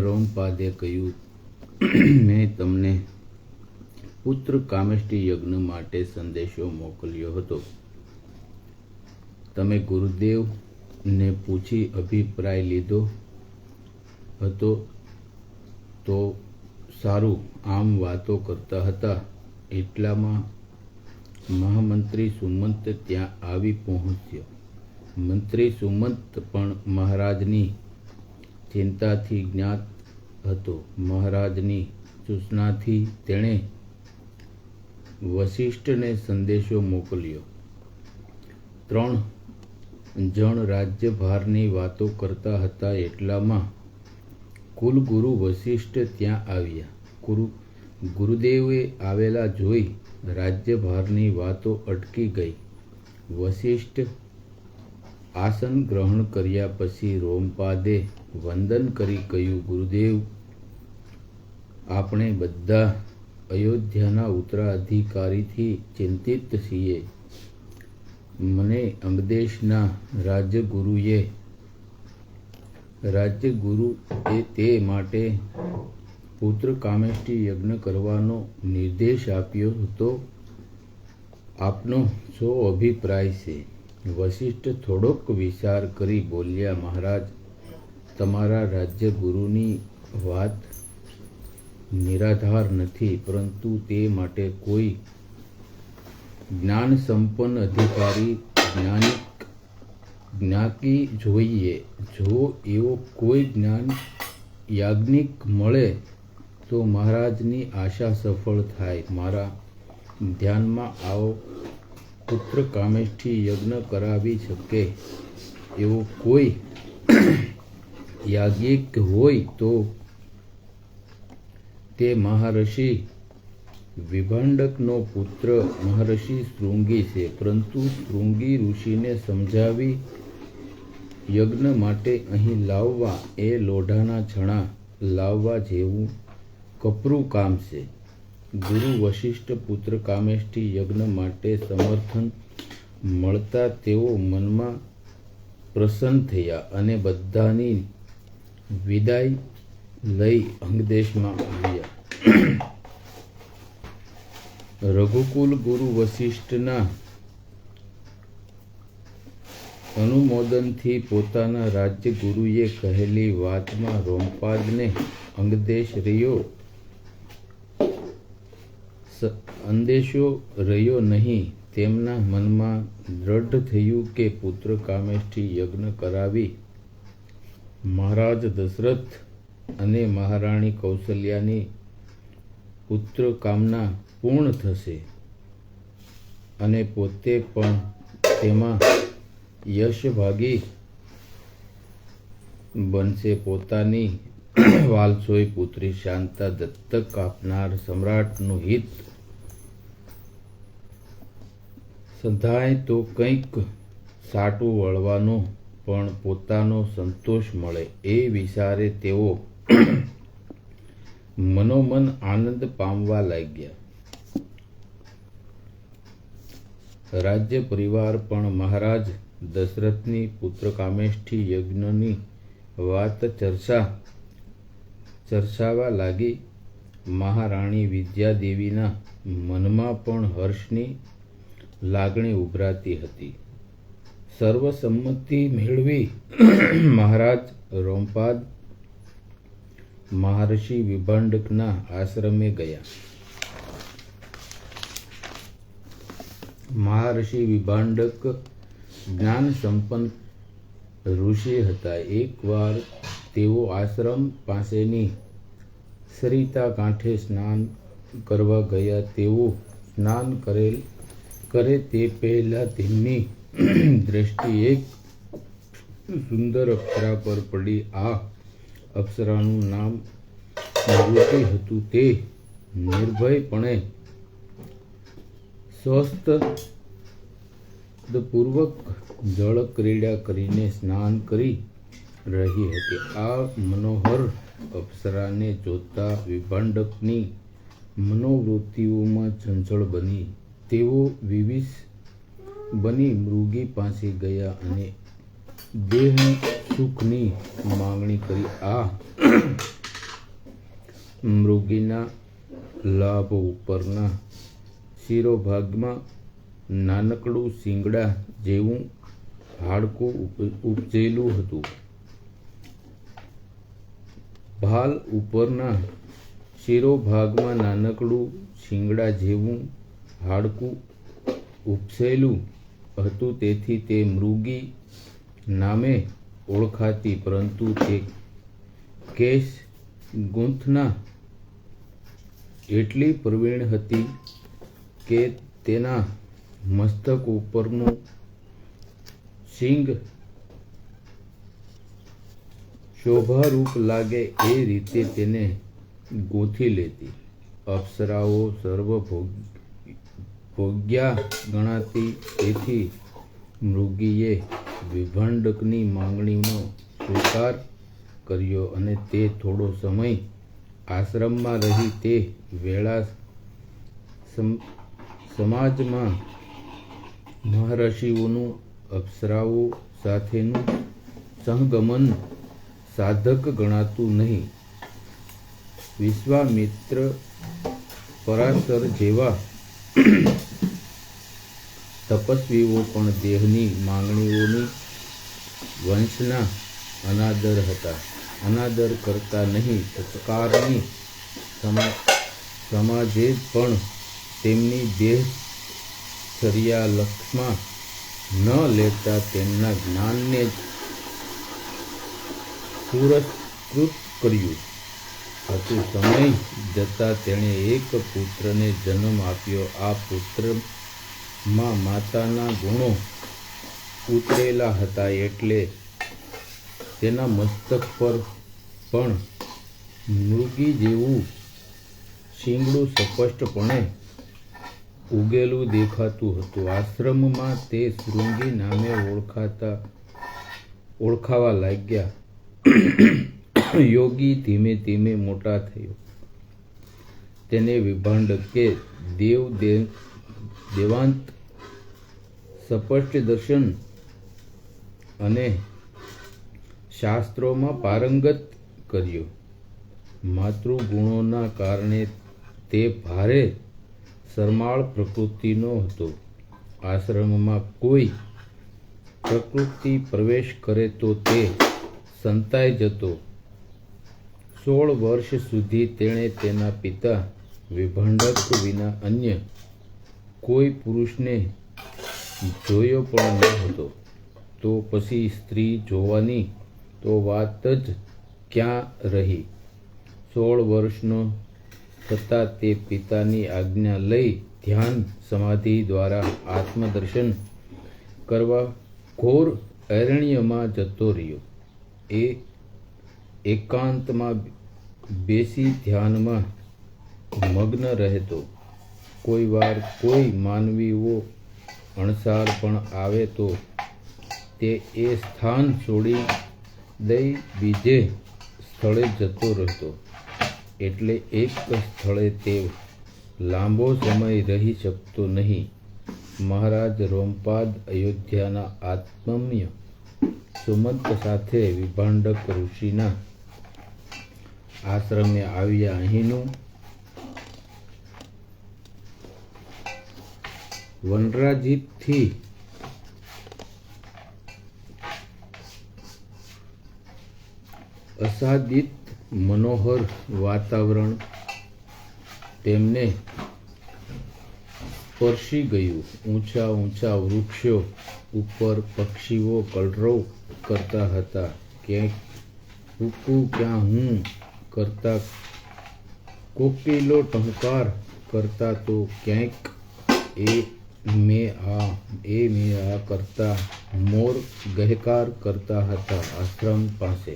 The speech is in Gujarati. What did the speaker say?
રોમપાદે કહ્યું, મેં તમને પુત્ર કામેષ્ટિ યજ્ઞ માટે સંદેશો મોકલ્યો હતો. તમે ગુરુદેવને પૂછી અભિપ્રાય લીધો હતો તો સારું. આમ વાતો કરતા હતા એટલામાં મહામંત્રી સુમંત ત્યાં આવી પહોંચ્યો. મંત્રી સુમંત પણ મહારાજની ચિંતાથી જ્ઞાત હતો. મહારાજની સૂચનાથી તેણે વશિષ્ઠને સંદેશો મોકલ્યો. 3 જણ રાજ્યભારની વાતો કરતા હતા એટલામાં કુલગુરુ વશિષ્ઠ ત્યાં આવ્યા. ગુરુદેવે આવેલા જોઈ રાજ્યભારની વાતો અટકી ગઈ. વશિષ્ઠ આસન ગ્રહણ કર્યા પછી રોમપાદે વંદન કરી કહ્યું, ગુરુદેવ, આપણે બધા અયોધ્યાના ઉત્તરાધિકારીથી ચિંતિત છીએ. મને અંગદેશના રાજ્યગુરુએ તે માટે પુત્ર કામેષ્ટિ યજ્ઞ કરવાનો નિર્દેશ આપ્યો હતો. આપનો શો અભિપ્રાય છે? વશિષ્ઠ થોડોક વિચાર કરી બોલ્યા, મહારાજ, તમારા રાજ્યગુરુની વાત નિરાધાર નથી, પરંતુ તે માટે કોઈ જ્ઞાન સંપન્ન અધિકારી જ્ઞાકી જોઈએ. જો એવો કોઈ જ્ઞાન યાજ્ઞિક મળે તો મહારાજની આશા સફળ થાય. મારા ધ્યાનમાં આવો પુત્ર કામેષ્ટિ યજ્ઞ કરાવી શકે એવો કોઈ યાજ્ઞિક હોય તો તે મહર્ષિ વિભંડકનો પુત્ર મહર્ષિ શૃંગી છે. પરંતુ શૃંગી ઋષિને સમજાવી યજ્ઞ માટે અહીં લાવવા એ લોઢાના છણા લાવવા જેવું કપરું કામ છે. ગુરુ વશિષ્ઠ પુત્ર કામેષ્ટિ યજ્ઞ માટે સમર્થન મળતા તેઓ મનમાં પ્રસન્ન થયા અને બધાની વિદાય લઈ અંગદેશમાં આવ્યા. રઘુકુલ ગુરુ વશિષ્ઠના અનુમોદનથી પોતાના રાજ્યગુરુએ કહેલી વાતમાં રોમપાદને અંદેશો રહ્યો નહીં. તેમના મનમાં દ્રઢ થયું કે પુત્ર કામેષ્ટિ યજ્ઞ કરાવી મહારાજ દશરથ અને મહારાણી કૌશલ્યાની પુત્ર કામના પૂર્ણ થશે અને પોતે પણ તેમાં યશભાગી બનશે. પોતાની વાલસોઈ પુત્રી શાંતા દત્તક આપનાર સમ્રાટનું હિત સંધાય તો કંઈક સાટું વળવાનો પણ પોતાનો સંતોષ મળે એ વિચારે તેઓ મનોમન આનંદ પામવા લાગ્યા. રાજ્ય પરિવાર પણ મહારાજ દશરથની પુત્ર કામેષ્ટિ યજ્ઞની વાત ચર્ચાવા લાગી. મહારાણી વિદ્યાદેવીના મનમાં પણ હર્ષની લાગણી ઉભરાતી હતી. સર્વસંમતિ મેળવી મહારાજ રોમપાદ મહર્ષિ વિભંડકના આશ્રમે ગયા. મહર્ષિ વિભંડક જ્ઞાન સંપન્ન ઋષિ હતા. એકવાર તેઓ આશ્રમ પાસેની સરિતા કાંઠે સ્નાન કરવા ગયા. તેઓ સ્નાન કરે તે પહેલા તેમની દ્રષ્ટિ એક સુંદર અપ્સરા પર પડી. આ અપ્સરાનું નામ મારુતિ હતું. તે નિર્ભયપણે સ્વસ્તપૂર્વક જળ ક્રીડા કરીને સ્નાન કરી રહી હતી. આ મનોહર અપ્સરાને જોતા વિભંડકની મનોવૃત્તિઓમાં ચંચળ બની. તેઓ વિવિશ બની મૃગી પાસે ગયા અને દેહ સુખની માંગણી કરી આ મૃગીના લાભ ઉપરના શિરોભાગમાં નાનકડું શિંગડા જેવું હાડકું ઉપજેલું હતું. ભાલ ઉપરના શિરોભાગમાં નાનકડું શિંગડા જેવું હાડકું ઉપસેલું હતું. તેથી તે મૃગી નામે ઓળખાતી, પરંતુ તે કેશ ગૂંથના એટલી પ્રવીણ હતી કે તેના મસ્તક ઉપરનું શિંગ શોભારૂપ લાગે એ રીતે તેને ગૂંથી લેતી. અપ્સરાઓ સર્વભોગ્યા ગણાતી, તેથી મૃગીએ વિભંડકની માંગણીનો સ્વીકાર કર્યો અને તે થોડો સમય આશ્રમમાં રહી. તે વેળા સમાજમાં મહર્ષિઓનું અપ્સરાઓ સાથેનું સહગમન સાધક ગણાતું નહીં. વિશ્વામિત્ર, પરાશર જેવા તપસ્વીઓ પણ દેહની માંગણીઓની વંશના અનાદર કરતા નહીં. સત્કારની સમાજે પણ તેમની દેહચર્યા લક્ષમાં ન લેતા તેમના જ્ઞાનને જ પુરસ્કૃત કર્યું હતું. સમય જતાં તેણે એક પુત્રને જન્મ આપ્યો. આ પુત્રમાં માતાના ગુણો ઉતરેલા હતા, એટલે તેના મસ્તક પર પણ મૃગી જેવું શિંગડું સ્પષ્ટપણે ઉગેલું દેખાતું હતું. આશ્રમમાં તે શૃંગી નામે ઓળખાવા લાગ્યા. યોગી ધીમે ધીમે મોટા થયો. તેને વિભંડકે દેવાંત સ્પષ્ટ દર્શન અને શાસ્ત્રોમાં પારંગત કર્યો. માતૃગુણોના કારણે તે ભારે શરમાળ પ્રકૃતિનો હતો. આશ્રમમાં કોઈ પ્રકૃતિ પ્રવેશ કરે તો તે સંતાઈ જતો. 16 વર્ષ સુધી તેણે તેના પિતા વિભંડક વિના અન્ય કોઈ પુરુષને જોયો પણ ન હતો. તો પછી સ્ત્રી જોવાની તો વાત જ ક્યાં રહી. 16 વર્ષનો થતાં તે પિતાની આજ્ઞા લઈ ધ્યાન સમાધિ દ્વારા આત્મદર્શન કરવા ઘોર અરણ્યમાં જતો રહ્યો. એ એકાંતમાં બેસી ધ્યાનમાં મગ્ન રહેતો. કોઈ વાર કોઈ માનવીઓ અણસાર પણ આવે તો તે એ સ્થાન છોડી દઈ બીજે સ્થળે જતો રહેતો. એટલે એક સ્થળે તે લાંબો સમય રહી શકતો નહીં. મહારાજ રોમપાદ અયોધ્યાના આત્મમ્ય સુમંત સાથે વિભંડક ઋષિના આશ્રમે આવ્યા. અહીંનું વનરાજીથી આચ્છાદિત મનોહર વાતાવરણ તેમને સ્પર્શી ગયું. ઊંચા ઊંચા વૃક્ષો ઉપર પક્ષીઓ કલરવ કરતા હતા. ક્યાંક કુકુ ક્યાં હું કરતા કોકિલો ટંકાર કરતા, તો ક્યાંક એ મેં આ કરતા મોર ગહેકાર કરતા હતા. આશ્રમ પાસે